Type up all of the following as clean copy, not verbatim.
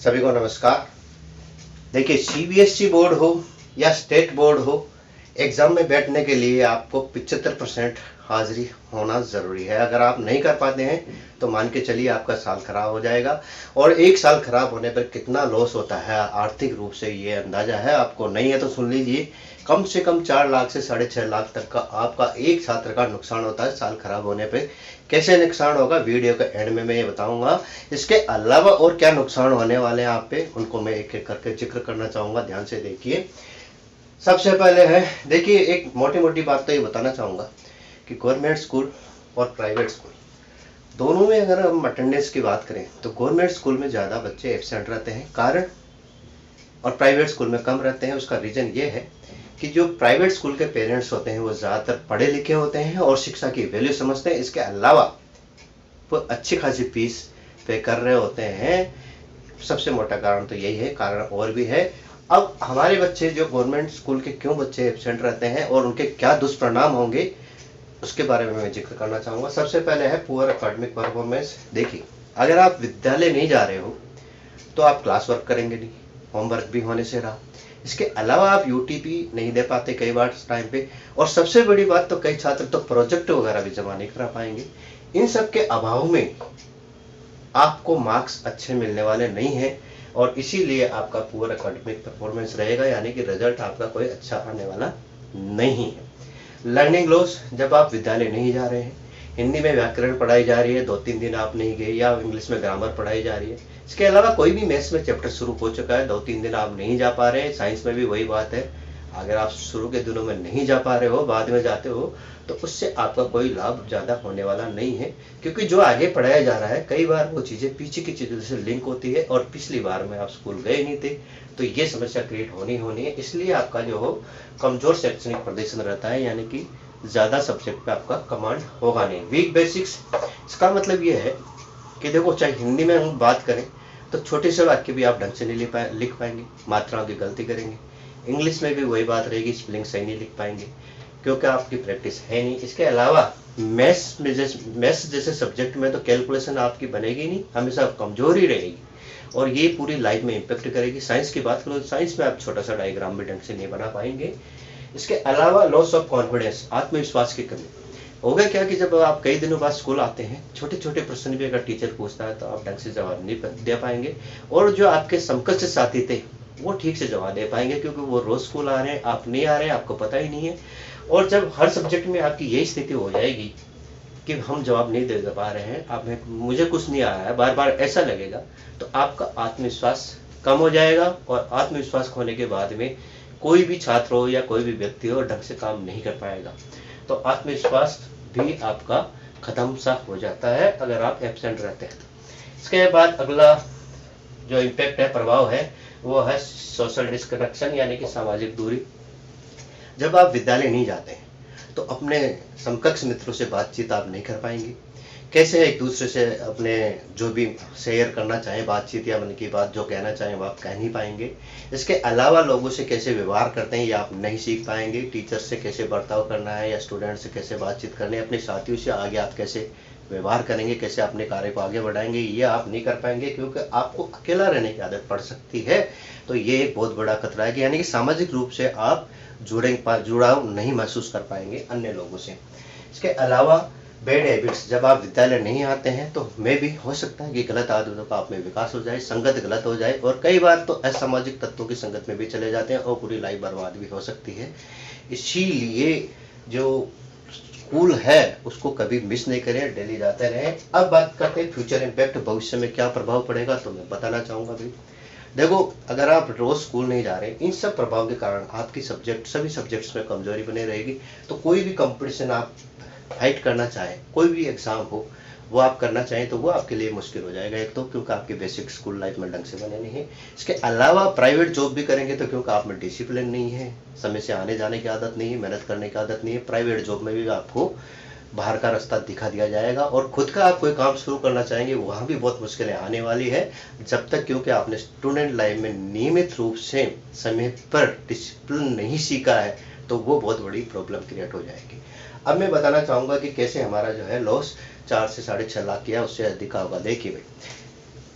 सभी को नमस्कार। देखिए, सीबीएसई बोर्ड हो या स्टेट बोर्ड हो, एग्जाम में बैठने के लिए आपको 75% हाजिरी होना ज़रूरी है। अगर आप नहीं कर पाते हैं तो मान के चलिए आपका साल खराब हो जाएगा। और एक साल खराब होने पर कितना लॉस होता है आर्थिक रूप से, ये अंदाज़ा है आपको? नहीं है तो सुन लीजिए। कम से कम 4 लाख से 6.5 लाख तक का आपका एक छात्र का नुकसान होता है साल खराब होने पे। कैसे नुकसान होगा, वीडियो के एंड में मैं ये बताऊंगा। इसके अलावा और क्या नुकसान होने वाले हैं आप पे, उनको मैं एक एक करके जिक्र करना चाहूंगा। ध्यान से देखिए। सबसे पहले है, देखिए, एक मोटी मोटी बात तो ये बताना चाहूंगा कि गवर्नमेंट स्कूल और प्राइवेट स्कूल दोनों में अगर हम अटेंडेंस की बात करें तो गवर्नमेंट स्कूल में ज़्यादा बच्चे एब्सेंट रहते हैं, कारण, और प्राइवेट स्कूल में कम रहते हैं। उसका रीज़न ये है कि जो प्राइवेट स्कूल के पेरेंट्स होते हैं वो ज़्यादातर पढ़े लिखे होते हैं और शिक्षा की वैल्यू समझते हैं। इसके अलावा वो अच्छी खासी फीस पे कर रहे होते हैं। सबसे मोटा कारण तो यही है, कारण और भी है। अब हमारे बच्चे जो गवर्नमेंट स्कूल के क्यों बच्चे एब्सेंट रहते हैं और उनके क्या दुष्परिणाम होंगे, उसके बारे में मैं जिक्र करना चाहूँगा। सबसे पहले है पुअर एकेडमिक परफॉर्मेंस। देखिए, अगर आप विद्यालय नहीं जा रहे हो तो आप क्लास वर्क करेंगे नहीं, होमवर्क भी होने से रहा। इसके अलावा आप यूटीपी नहीं दे पाते कई बार टाइम पे, और सबसे बड़ी बात तो कई छात्र तो प्रोजेक्ट वगैरह भी जमा नहीं करा पाएंगे। इन सब के अभाव में आपको मार्क्स अच्छे मिलने वाले नहीं हैं और इसीलिए आपका पुअर एकेडमिक परफॉर्मेंस रहेगा, यानी कि रिजल्ट आपका कोई अच्छा आने वाला नहीं है। लर्निंग लॉस, जब आप विद्यालय नहीं जा रहे हैं, हिंदी में व्याकरण पढ़ाई जा रही है, 2-3 दिन आप नहीं गए, या इंग्लिश में ग्रामर पढ़ाई जा रही है। इसके अलावा कोई भी मैथ्स में चैप्टर शुरू हो चुका है, 2-3 दिन आप नहीं जा पा रहे हैं। साइंस में भी वही बात है, अगर आप शुरू के दिनों में नहीं जा पा रहे हो, बाद में जाते हो, तो उससे आपका कोई लाभ ज़्यादा होने वाला नहीं है, क्योंकि जो आगे पढ़ाया जा रहा है कई बार वो चीज़ें पीछे की चीज़ों से लिंक होती है और पिछली बार में आप स्कूल गए नहीं थे, तो ये समस्या क्रिएट होनी है। इसलिए आपका जो हो कमजोर शैक्षणिक प्रदर्शन रहता है, यानी कि ज़्यादा सब्जेक्ट पे आपका कमांड होगा नहीं। वीक बेसिक्स, इसका मतलब ये है कि देखो, चाहे हिंदी में हम बात करें तो छोटे से वाक्य भी आप ढंग से नहीं लिख पाएंगे, मात्राओं की गलती करेंगे। इंग्लिश में भी वही बात रहेगी, स्पेलिंग सही नहीं लिख पाएंगे क्योंकि आपकी प्रैक्टिस है नहीं। इसके अलावा मैथ्स जैसे सब्जेक्ट में तो कैलकुलेशन आपकी बनेगी नहीं, हमेशा कमजोर ही रहेगी और ये पूरी लाइफ में इम्पेक्ट करेगी। साइंस की बात करो, साइंस में आप छोटा सा डायग्राम भी ढंग से नहीं बना पाएंगे। इसके अलावा लॉस ऑफ कॉन्फिडेंस, आत्मविश्वास की कमी। होगा क्या कि जब आप कई दिनों बाद स्कूल आते हैं, छोटे छोटे प्रश्न भी अगर टीचर पूछता है तो आप ढंग से जवाब नहीं दे पाएंगे, और जो आपके समकक्ष साथी थे वो ठीक से जवाब दे पाएंगे, क्योंकि वो रोज स्कूल आ रहे हैं, आप नहीं आ रहे हैं, आपको पता ही नहीं है। और जब हर सब्जेक्ट में आपकी यही स्थिति हो जाएगी कि हम जवाब नहीं दे पा रहे हैं, आप मुझे कुछ नहीं आ रहा है, बार बार ऐसा लगेगा, तो आपका आत्मविश्वास कम हो जाएगा और आत्मविश्वास खोने के बाद में कोई भी छात्र हो या कोई भी व्यक्ति हो ढंग से काम नहीं कर पाएगा। तो आत्मविश्वास भी आपका खत्म सा हो जाता है अगर आप एब्सेंट रहते हैं। इसके बाद अगला जो इम्पैक्ट है, प्रभाव है, वो है सोशल डिस्कनेक्शन, यानी कि सामाजिक दूरी। जब आप विद्यालय नहीं जाते हैं तो अपने समकक्ष मित्रों से बातचीत आप नहीं कर पाएंगे। कैसे एक दूसरे से अपने जो भी शेयर करना चाहें बातचीत या मन की बात जो कहना चाहें वो आप कह नहीं पाएंगे। इसके अलावा लोगों से कैसे व्यवहार करते हैं ये आप नहीं सीख पाएंगे। टीचर से कैसे बर्ताव करना है या स्टूडेंट से कैसे बातचीत करनी है, अपने साथियों से आगे आप कैसे व्यवहार करेंगे, कैसे अपने कार्य को आगे बढ़ाएंगे, ये आप नहीं कर पाएंगे, क्योंकि आपको अकेला रहने की आदत पड़ सकती है। तो ये एक बहुत बड़ा खतरा है कि यानी कि सामाजिक रूप से आप जुड़ाव नहीं महसूस कर पाएंगे अन्य लोगों से। इसके अलावा बैड हैबिट्स, जब आप विद्यालय नहीं आते हैं तो में भी हो सकता है कि गलत आदतों का आप में विकास हो जाए, संगत गलत हो जाए, और कई बार तो असामाजिक तत्वों की संगत में भी चले जाते हैं और पूरी लाइफ बर्बाद भी हो सकती है। इसीलिए जो स्कूल है उसको कभी मिस नहीं करें, डेली जाते रहें। अब बात करते हैं फ्यूचर इम्पैक्ट, भविष्य में क्या प्रभाव पड़ेगा, तो मैं बताना चाहूँगा भाई। देखो, अगर आप रोज स्कूल नहीं जा रहे, इन सब प्रभाव के कारण आपकी सभी सब्जेक्ट्स में कमजोरी बनी रहेगी। तो कोई भी कंपटीशन आप फाइट करना चाहें, कोई भी एग्जाम हो वो आप करना चाहें तो वो आपके लिए मुश्किल हो जाएगा, एक तो क्योंकि आपके बेसिक स्कूल लाइफ में ढंग से बने नहीं है। इसके अलावा प्राइवेट जॉब भी करेंगे तो क्योंकि आप में डिसिप्लिन नहीं है, समय से आने जाने की आदत नहीं है, मेहनत करने की आदत नहीं है, प्राइवेट जॉब में भी आपको बाहर का रास्ता दिखा दिया जाएगा और खुद का आप कोई काम शुरू करना चाहेंगे वहाँ भी बहुत मुश्किलें आने वाली है, जब तक क्योंकि आपने स्टूडेंट लाइफ में नियमित रूप से समय पर डिसिप्लिन नहीं सीखा है, तो वो बहुत बड़ी प्रॉब्लम क्रिएट हो जाएगी। अब मैं बताना चाहूँगा कि कैसे हमारा जो है लॉस 4 से 6.5 लाख या उससे अधिक होगा। देखिए भाई,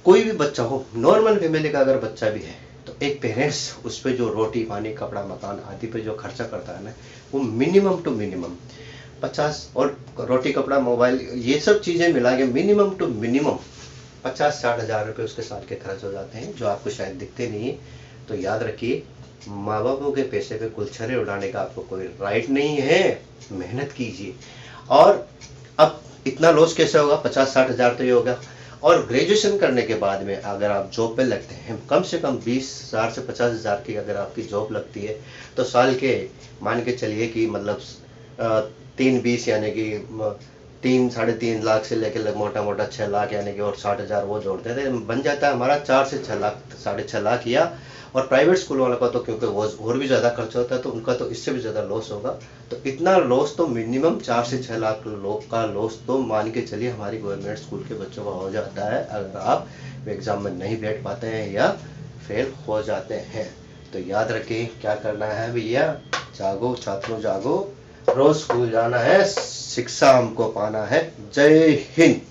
कोई भी बच्चा हो, नॉर्मल फैमिली का अगर बच्चा भी है, तो एक पेरेंट्स उस पे जो रोटी पानी कपड़ा मकान आदि पे जो खर्चा करता है ना, वो मिनिमम टू मिनिमम 50, और रोटी कपड़ा मोबाइल ये सब चीज़ें मिला के मिनिमम टू मिनिमम 50-60 हज़ार रुपये उसके साल के खर्च हो जाते हैं, जो आपको शायद दिखते नहीं है। तो याद रखिए, माँ बापों के पैसे पे गुलछरे उड़ाने का आपको कोई राइट नहीं है। मेहनत कीजिए। और अब इतना लॉस कैसे होगा? 50-60 हज़ार तो ये होगा। और ग्रेजुएशन करने के बाद में अगर आप जॉब पे लगते हैं, कम से कम 20,000 से 50,000 की अगर आपकी जॉब लगती है, तो साल के मान के चलिए कि मतलब 3-20 यानी कि 3-3.5 लाख से लेकर मोटा मोटा 6 लाख यानी कि, और 60,000 वो जोड़ते थे, बन जाता है हमारा 4 से 6 लाख 6.5 लाख या। और प्राइवेट स्कूल वालों का तो क्योंकि वो और भी ज़्यादा खर्चा होता है, तो उनका तो इससे भी ज़्यादा लॉस होगा। तो इतना लॉस तो मिनिमम 4 से 6 लाख लोग का लॉस तो मान के चलिए हमारी गवर्नमेंट स्कूल के बच्चों का हो जाता है, अगर आप एग्ज़ाम में नहीं बैठ पाते हैं या फेल हो जाते हैं। तो याद रखिए क्या करना है भैया, जागो छात्रों जागो, रोज स्कूल जाना है, शिक्षा हमको पाना है। जय हिंद।